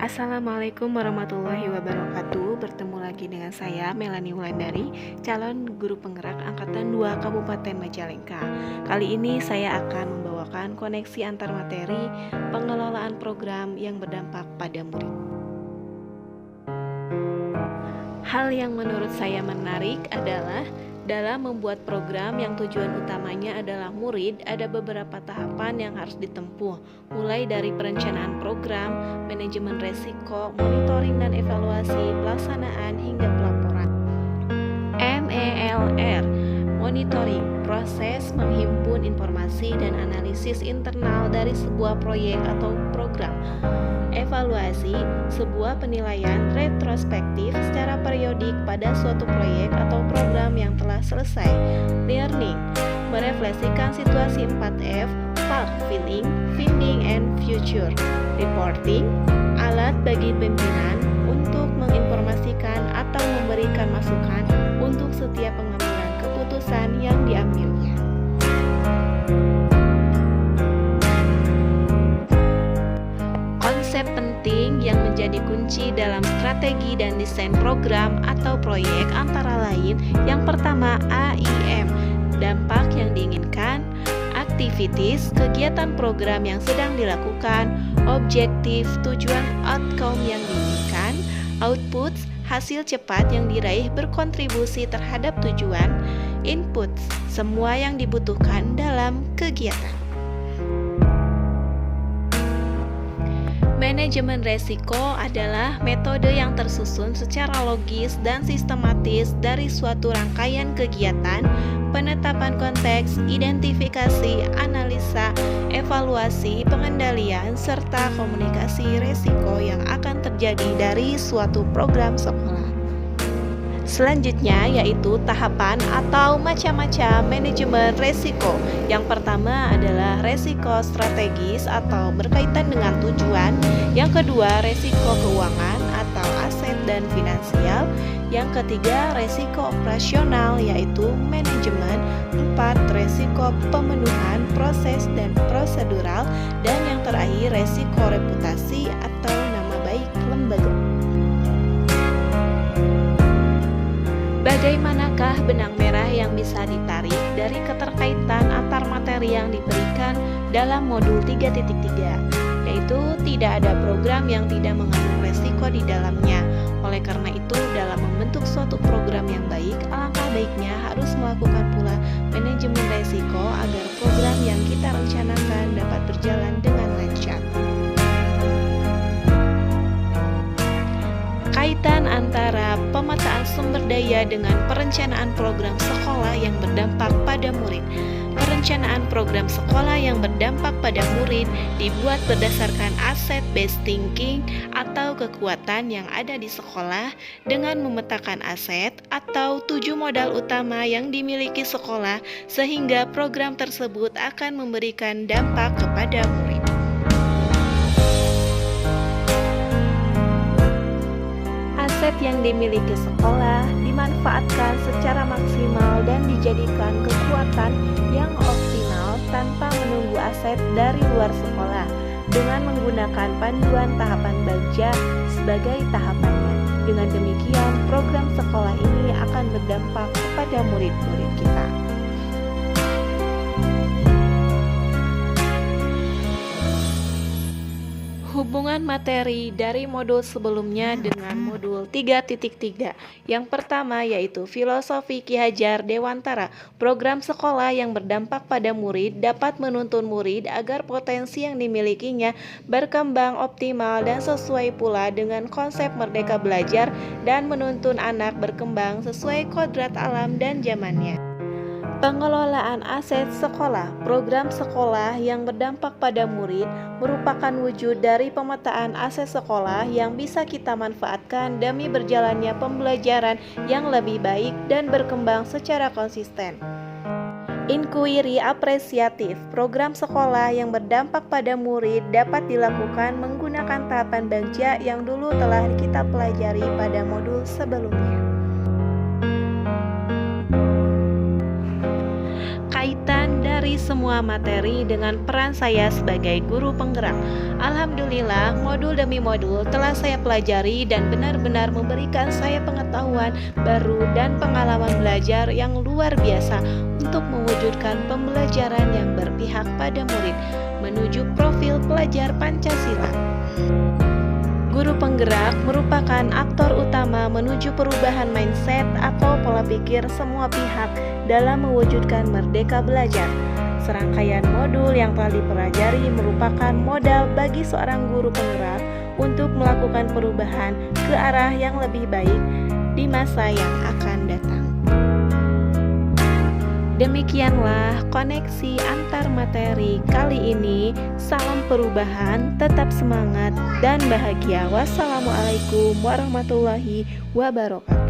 Assalamualaikum warahmatullahi wabarakatuh. Bertemu lagi dengan saya Melanie Wulandari, calon guru penggerak angkatan 2 Kabupaten Majalengka. Kali ini saya akan membawakan koneksi antar materi pengelolaan program yang berdampak pada murid. Hal yang menurut saya menarik adalah dalam membuat program yang tujuan utamanya adalah murid, ada beberapa tahapan yang harus ditempuh, mulai dari perencanaan program, manajemen resiko, monitoring dan evaluasi, pelaksanaan hingga pelaporan. MELR, monitoring, proses menghimpun informasi dan analisis internal dari sebuah proyek atau program. Evaluasi, sebuah penilaian retrospektif secara periodik pada suatu proyek atau program yang telah selesai. Learning, merefleksikan situasi 4F, Fact, Feeling, Finding, and Future. Reporting, alat bagi pimpinan untuk menginformasikan atau memberikan masukan untuk setiap pengambilan keputusan yang diambilnya. Konsep penting yang menjadi kunci dalam strategi dan desain program atau proyek antara lain yang pertama AIM, dampak yang diinginkan, activities, kegiatan program yang sedang dilakukan, objektif, tujuan outcome yang diinginkan, outputs, hasil cepat yang diraih berkontribusi terhadap tujuan, inputs, semua yang dibutuhkan dalam kegiatan. Manajemen resiko adalah metode yang tersusun secara logis dan sistematis dari suatu rangkaian kegiatan, penetapan konteks, identifikasi, analisa, evaluasi, pengendalian, serta komunikasi resiko yang akan terjadi dari suatu program sekolah. Selanjutnya yaitu tahapan atau macam-macam manajemen resiko. Yang pertama adalah resiko strategis atau berkaitan dengan tujuan. Yang kedua resiko keuangan atau aset dan finansial. Yang ketiga resiko operasional yaitu manajemen. 4. Resiko pemenuhan proses dan prosedural. Dan yang terakhir resiko reputasi atau nama baik lembaga. Bagaimanakah benang merah yang bisa ditarik dari keterkaitan antar materi yang diberikan dalam modul 3.3, yaitu tidak ada program yang tidak mengandung resiko di dalamnya. Oleh karena itu, dalam membentuk suatu program yang baik, alangkah baiknya harus melakukan pula manajemen resiko agar program yang kita rencanakan dapat berjalan dengan lancar. Kaitan antara pemetaan sumber daya dengan perencanaan program sekolah yang berdampak pada murid. Perencanaan program sekolah yang berdampak pada murid dibuat berdasarkan asset-based thinking atau kekuatan yang ada di sekolah dengan memetakan aset atau 7 modal utama yang dimiliki sekolah sehingga program tersebut akan memberikan dampak kepada murid. Aset yang dimiliki sekolah dimanfaatkan secara maksimal dan dijadikan kekuatan yang optimal tanpa menunggu aset dari luar sekolah dengan menggunakan panduan tahapan bagja sebagai tahapannya. Dengan demikian, program sekolah ini akan berdampak kepada murid-murid kita. Hubungan materi dari modul sebelumnya dengan modul 3.3. Yang pertama yaitu filosofi Ki Hajar Dewantara. Program sekolah yang berdampak pada murid dapat menuntun murid agar potensi yang dimilikinya berkembang optimal dan sesuai pula dengan konsep merdeka belajar dan menuntun anak berkembang sesuai kodrat alam dan zamannya. Pengelolaan aset sekolah. Program sekolah yang berdampak pada murid merupakan wujud dari pemetaan aset sekolah yang bisa kita manfaatkan demi berjalannya pembelajaran yang lebih baik dan berkembang secara konsisten. Inquiry apresiatif. Program sekolah yang berdampak pada murid dapat dilakukan menggunakan tahapan bagja yang dulu telah kita pelajari pada modul sebelumnya. Kaitan dari mempelajari semua materi dengan peran saya sebagai guru penggerak. Alhamdulillah, modul demi modul telah saya pelajari dan benar-benar memberikan saya pengetahuan baru dan pengalaman belajar yang luar biasa untuk mewujudkan pembelajaran yang berpihak pada murid menuju profil pelajar Pancasila. Guru penggerak merupakan aktor utama menuju perubahan mindset atau pola pikir semua pihak dalam mewujudkan merdeka belajar. Serangkaian modul yang telah dipelajari merupakan modal bagi seorang guru penggerak untuk melakukan perubahan ke arah yang lebih baik di masa yang akan datang. Demikianlah koneksi antar materi kali ini. Salam perubahan, tetap semangat dan bahagia. Wassalamualaikum warahmatullahi wabarakatuh.